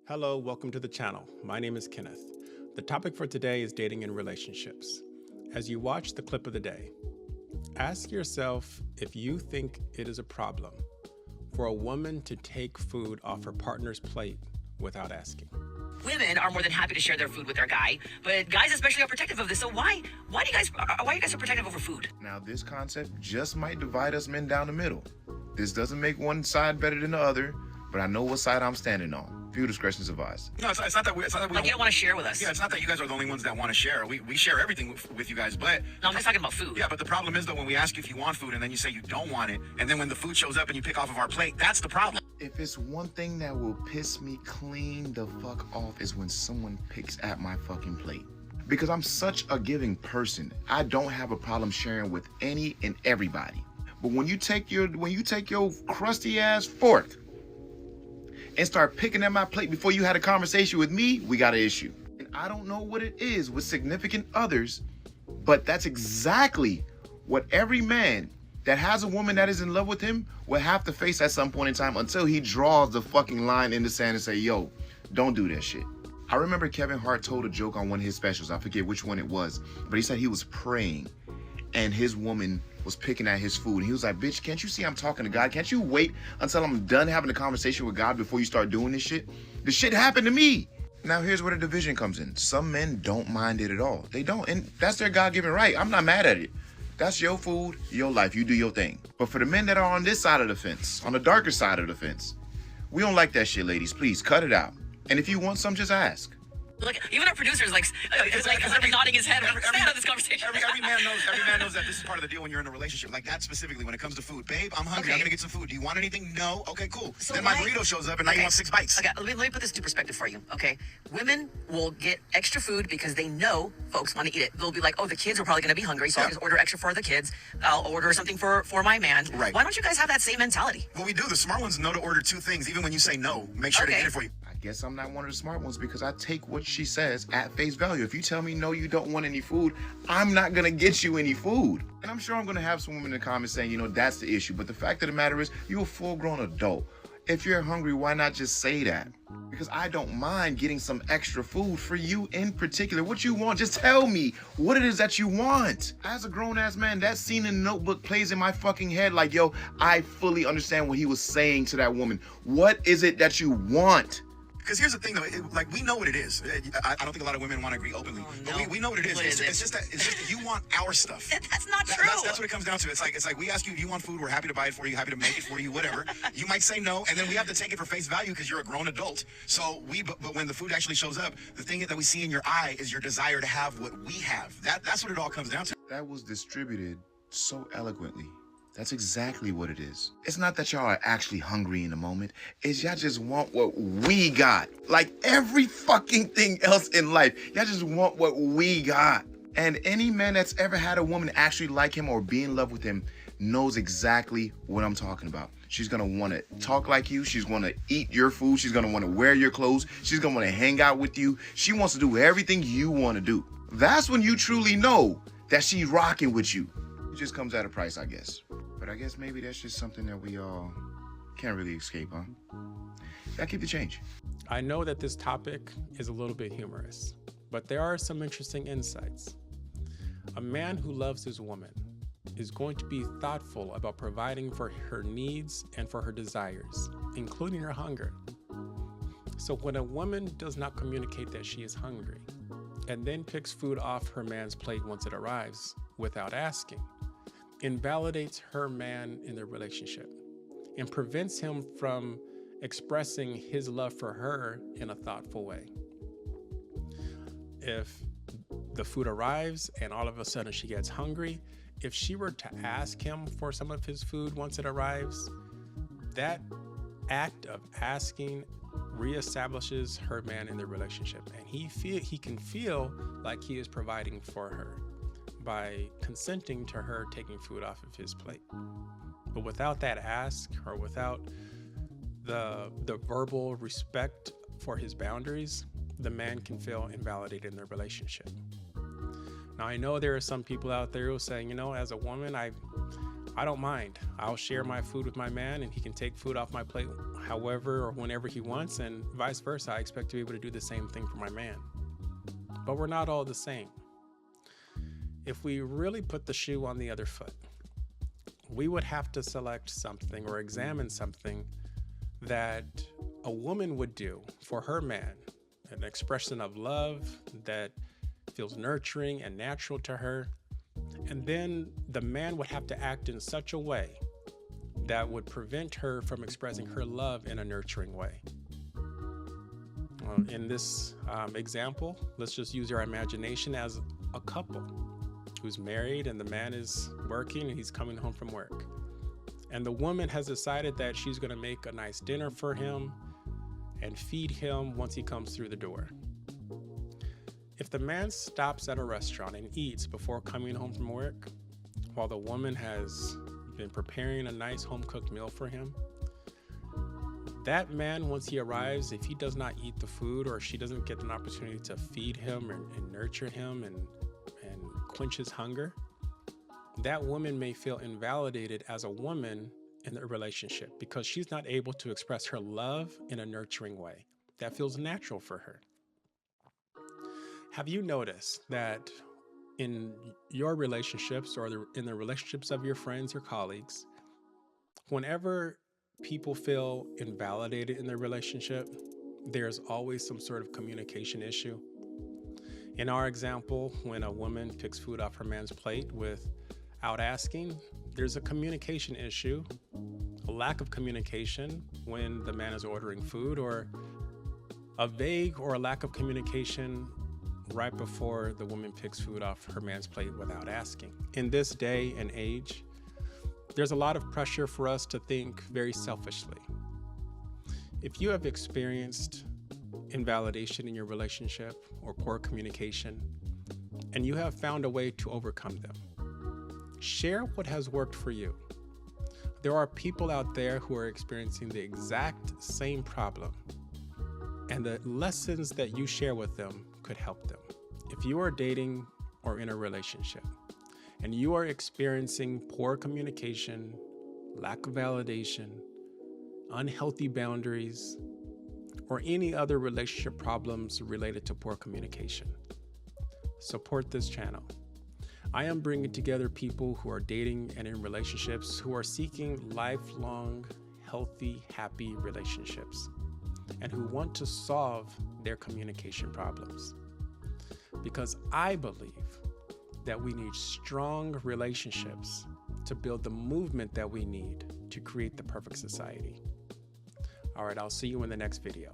Hello, welcome to the channel. My name is Kenneth. The topic for today is dating and relationships. As you watch the clip of the day, ask yourself if you think it is a problem for a woman to take food off her partner's plate without asking. Women are more than happy to share their food with their guy, but guys especially are protective of this. So why are you guys so protective over food? Now, this concept just might divide us men down the middle. This doesn't make one side better than the other, but I know what side I'm standing on. Few discretion is advised. No, it's not that we Like you don't want to share with us. Yeah, it's not that you guys are the only ones that want to share. We share everything with you guys, but... No, I'm just talking about food. Yeah, but the problem is, though, when we ask you if you want food and then you say you don't want it, and then when the food shows up and you pick off of our plate, that's the problem. If it's one thing that will piss me clean the fuck off is when someone picks at my fucking plate. Because I'm such a giving person. I don't have a problem sharing with any and everybody. But when you take your crusty ass fork and start picking at my plate before you had a conversation with me, we got an issue. And I don't know what it is with significant others, but that's exactly what every man that has a woman that is in love with him will have to face at some point in time until he draws the fucking line in the sand and say, yo, don't do that shit. I remember Kevin Hart told a joke on one of his specials. I forget which one it was, but he said he was praying and his woman was picking at his food. And he was like, bitch, can't you see I'm talking to God? Can't you wait until I'm done having a conversation with God before you start doing this shit? This shit happened to me. Now, here's where the division comes in. Some men don't mind it at all. They don't, and that's their God-given right. I'm not mad at it. That's your food, your life, you do your thing. But for the men that are on this side of the fence, on the darker side of the fence, we don't like that shit, ladies. Please, cut it out. And if you want some, just ask. Look, even our producer is like nodding his head. Stay out of this conversation. Every man knows that this is part of the deal when you're in a relationship. Like that specifically when it comes to food. Babe, I'm hungry. Okay. I'm gonna get some food. Do you want anything? No. Okay, cool. So then my burrito shows up and now you want 6 bites. Okay, let me put this into perspective for you, okay? Women will get extra food because they know folks want to eat it. They'll be like, oh, the kids are probably going to be hungry, so I'll just order extra for the kids. I'll order something for my man. Right. Why don't you guys have that same mentality? Well, we do. The smart ones know to order 2 things. Even when you say no, make sure to Okay. get it for you. I guess I'm not one of the smart ones because I take what she says at face value. If you tell me no, you don't want any food, I'm not gonna get you any food. And I'm sure I'm gonna have some women in the comments saying, you know, that's the issue. But the fact of the matter is, you're a full-grown adult. If you're hungry, why not just say that? Because I don't mind getting some extra food for you in particular. What you want, just tell me what it is that you want. As a grown-ass man, that scene in the Notebook plays in my fucking head like, yo, I fully understand what he was saying to that woman. What is it that you want? Because here's the thing, though, like we know what it is. I don't think a lot of women want to agree openly, no. but we know what it is. What is it? It's just that you want our stuff. That's not true. That's what it comes down to. It's like we ask you, do you want food? We're happy to buy it for you, happy to make it for you, whatever. You might say no, and then we have to take it for face value because you're a grown adult. So but when the food actually shows up, the thing that we see in your eye is your desire to have what we have. That's what it all comes down to. That was distributed so eloquently. That's exactly what it is. It's not that y'all are actually hungry in the moment. It's y'all just want what we got. Like every fucking thing else in life, y'all just want what we got. And any man that's ever had a woman actually like him or be in love with him knows exactly what I'm talking about. She's gonna want to talk like you. She's gonna eat your food. She's gonna want to wear your clothes. She's gonna want to hang out with you. She wants to do everything you want to do. That's when you truly know that she's rocking with you. It just comes at a price, I guess. But I guess maybe that's just something that we all can't really escape, huh? Gotta keep the change. I know that this topic is a little bit humorous, but there are some interesting insights. A man who loves his woman is going to be thoughtful about providing for her needs and for her desires, including her hunger. So when a woman does not communicate that she is hungry and then picks food off her man's plate once it arrives without asking, invalidates her man in their relationship and prevents him from expressing his love for her in a thoughtful way. If the food arrives and all of a sudden she gets hungry, if she were to ask him for some of his food once it arrives, that act of asking reestablishes her man in the relationship, and he can feel like he is providing for her by consenting to her taking food off of his plate. But without that ask, or without the verbal respect for his boundaries, the man can feel invalidated in their relationship. Now, I know there are some people out there who are saying, you know, as a woman, I I don't mind. I'll share my food with my man, and he can take food off my plate however or whenever he wants, and vice versa. I expect to be able to do the same thing for my man. But we're not all the same. If we really put the shoe on the other foot, we would have to select something or examine something that a woman would do for her man, an expression of love that feels nurturing and natural to her. And then the man would have to act in such a way that would prevent her from expressing her love in a nurturing way. In this example, let's just use our imagination as a couple who's married, and the man is working and he's coming home from work. And the woman has decided that she's going to make a nice dinner for him and feed him once he comes through the door. If the man stops at a restaurant and eats before coming home from work, while the woman has been preparing a nice home-cooked meal for him, that man, once he arrives, if he does not eat the food, or she doesn't get an opportunity to feed him and nurture him and quench his hunger, that woman may feel invalidated as a woman in the relationship because she's not able to express her love in a nurturing way that feels natural for her. Have you noticed that in your relationships or in the relationships of your friends or colleagues, whenever people feel invalidated in their relationship, there's always some sort of communication issue? In our example, when a woman picks food off her man's plate without asking, there's a communication issue, a lack of communication when the man is ordering food, or a vague or a lack of communication right before the woman picks food off her man's plate without asking. In this day and age, there's a lot of pressure for us to think very selfishly. If you have experienced invalidation in your relationship or poor communication, and you have found a way to overcome them, share what has worked for you. There are people out there who are experiencing the exact same problem, and the lessons that you share with them could help them. If you are dating or in a relationship and you are experiencing poor communication, lack of validation, unhealthy boundaries, or any other relationship problems related to poor communication, support this channel. I am bringing together people who are dating and in relationships who are seeking lifelong, healthy, happy relationships, and who want to solve their communication problems. Because I believe that we need strong relationships to build the movement that we need to create the perfect society. All right, I'll see you in the next video.